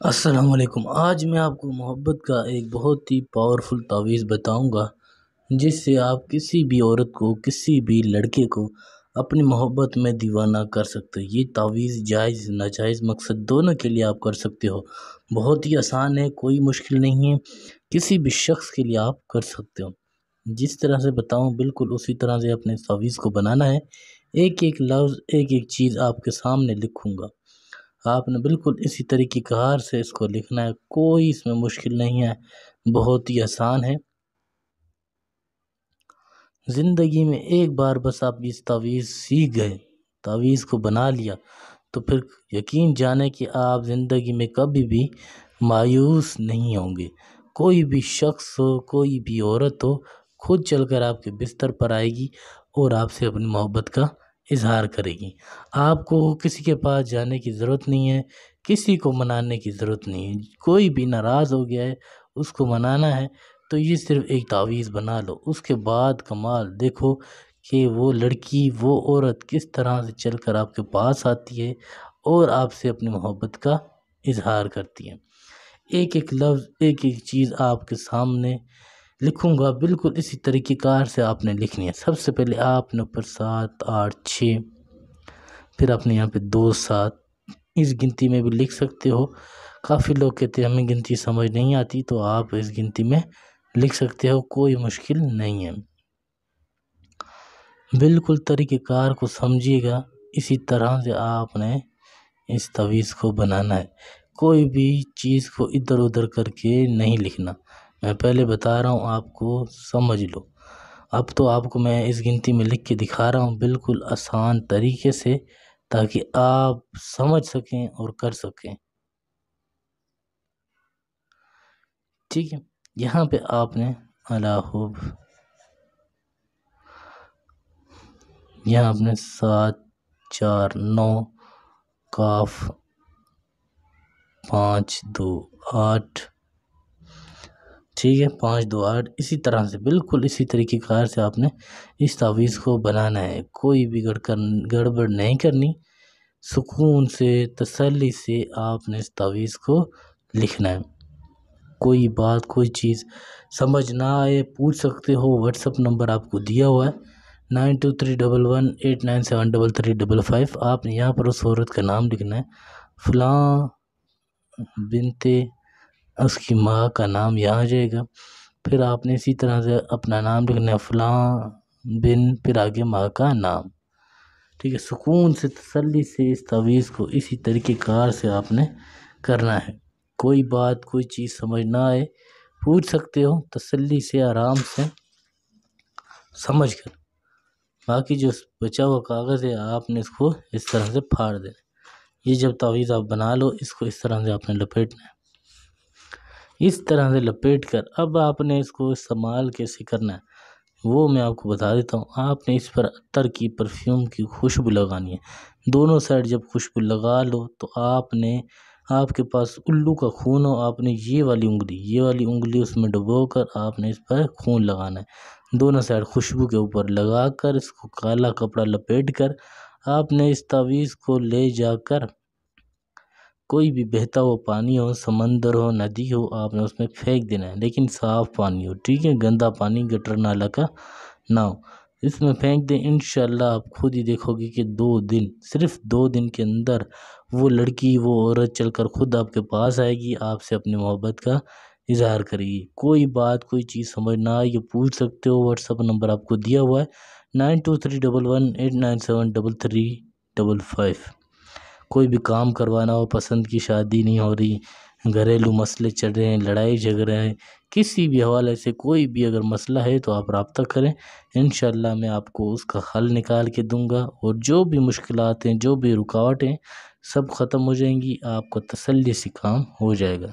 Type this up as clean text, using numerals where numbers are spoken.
السلام علیکم۔ آج میں آپ کو محبت کا ایک بہت ہی پاورفل تعویذ بتاؤں گا جس سے آپ کسی بھی عورت کو، کسی بھی لڑکے کو اپنی محبت میں دیوانہ کر سکتے ہو۔ یہ تعویذ جائز ناجائز مقصد دونوں کے لیے آپ کر سکتے ہو۔ بہت ہی آسان ہے، کوئی مشکل نہیں ہے، کسی بھی شخص کے لیے آپ کر سکتے ہو۔ جس طرح سے بتاؤں بالکل اسی طرح سے اپنے تعویذ کو بنانا ہے۔ ایک ایک لفظ، ایک ایک چیز آپ کے سامنے لکھوں گا، آپ نے بالکل اسی طریقے کار سے اس کو لکھنا ہے، کوئی اس میں مشکل نہیں ہے، بہت ہی آسان ہے۔ زندگی میں ایک بار بس آپ اس تعویذ سیکھ گئے، تعویذ کو بنا لیا، تو پھر یقین جانے کہ آپ زندگی میں کبھی بھی مایوس نہیں ہوں گے۔ کوئی بھی شخص ہو، کوئی بھی عورت ہو، خود چل کر آپ کے بستر پر آئے گی اور آپ سے اپنی محبت کا اظہار کرے گی۔ آپ کو کسی کے پاس جانے کی ضرورت نہیں ہے، کسی کو منانے کی ضرورت نہیں ہے۔ کوئی بھی ناراض ہو گیا ہے، اس کو منانا ہے تو یہ صرف ایک تعویذ بنا لو، اس کے بعد کمال دیکھو کہ وہ لڑکی، وہ عورت کس طرح سے چل کر آپ کے پاس آتی ہے اور آپ سے اپنی محبت کا اظہار کرتی ہے۔ ایک ایک لفظ، ایک ایک چیز آپ کے سامنے لکھوں گا، بالکل اسی طریقے کار سے آپ نے لکھنی ہے۔ سب سے پہلے آپ نے اوپر 7 8 6، پھر اپنے یہاں پہ 2 7 اس گنتی میں بھی لکھ سکتے ہو۔ کافی لوگ کہتے ہیں ہمیں گنتی سمجھ نہیں آتی، تو آپ اس گنتی میں لکھ سکتے ہو، کوئی مشکل نہیں ہے۔ بالکل طریقہ کار کو سمجھیے گا، اسی طرح سے آپ نے اس تعویذ کو بنانا ہے۔ کوئی بھی چیز کو ادھر ادھر کر کے نہیں لکھنا، میں پہلے بتا رہا ہوں، آپ کو سمجھ لو۔ اب تو آپ کو میں اس گنتی میں لکھ کے دکھا رہا ہوں بالکل آسان طریقے سے، تاکہ آپ سمجھ سکیں اور کر سکیں۔ ٹھیک ہے، یہاں پہ آپ نے الحب، یہاں آپ نے 7 4 9 قاف 5 2 8، ٹھیک ہے، 5 2 8، اسی طرح سے بالکل اسی طریقے کار سے آپ نے اس تعویذ کو بنانا ہے۔ کوئی بھی گڑبڑ نہیں کرنی، سکون سے، تسلی سے آپ نے اس تعویذ کو لکھنا ہے۔ کوئی بات، کوئی چیز سمجھ نہ آئے پوچھ سکتے ہو، واٹس اپ نمبر آپ کو دیا ہوا ہے 923118973355۔ آپ نے یہاں پر اس عورت کا نام لکھنا ہے، فلاں بنت، اس کی ماں کا نام یہاں آ جائے گا۔ پھر آپ نے اسی طرح سے اپنا نام لکھنا ہے، فلاں بن، پھر آگے ماں کا نام۔ ٹھیک ہے، سکون سے، تسلی سے اس تعویذ کو اسی طریقے کار سے آپ نے کرنا ہے۔ کوئی بات، کوئی چیز سمجھ نہ آئے پوچھ سکتے ہو، تسلی سے، آرام سے سمجھ کر۔ باقی جو بچا ہوا کاغذ ہے آپ نے اس کو اس طرح سے پھاڑ دینا ہے۔ یہ جب تعویذ آپ بنا لو، اس کو اس طرح سے آپ نے لپیٹنا ہے، اس طرح سے لپیٹ کر اب آپ نے اس کو استعمال کیسے کرنا ہے وہ میں آپ کو بتا دیتا ہوں۔ آپ نے اس پر عطر کی، پرفیوم کی خوشبو لگانی ہے۔ دونوں سائڈ جب خوشبو لگا لو تو آپ کے پاس الو کا خون ہو، آپ نے یہ والی انگلی اس میں ڈبو کر آپ نے اس پر خون لگانا ہے۔ دونوں سائڈ خوشبو کے اوپر لگا کر اس کو کالا کپڑا لپیٹ کر آپ نے اس تعویذ کو لے جا کر کوئی بھی بہتا ہوا پانی ہو، سمندر ہو، ندی ہو، آپ نے اس میں پھینک دینا ہے، لیکن صاف پانی ہو، ٹھیک ہے، گندا پانی، گٹر نالا کا نہ ہو، اس میں پھینک دیں۔ انشاءاللہ آپ خود ہی دیکھو گے کہ 2 دن، صرف 2 دن کے اندر وہ لڑکی، وہ عورت چل کر خود آپ کے پاس آئے گی، آپ سے اپنی محبت کا اظہار کرے گی۔ کوئی بات، کوئی چیز سمجھ نہ آئے یہ پوچھ سکتے ہو، واٹس اپ نمبر آپ کو دیا ہوا ہے 923118973355۔ کوئی بھی کام کروانا ہو، پسند کی شادی نہیں ہو رہی، گھریلو مسئلے چل رہے ہیں، لڑائی جھگڑے ہیں، کسی بھی حوالے سے کوئی بھی اگر مسئلہ ہے تو آپ رابطہ کریں، انشاءاللہ میں آپ کو اس کا حل نکال کے دوں گا، اور جو بھی مشکلات ہیں، جو بھی رکاوٹیں سب ختم ہو جائیں گی، آپ کو تسلی سے کام ہو جائے گا۔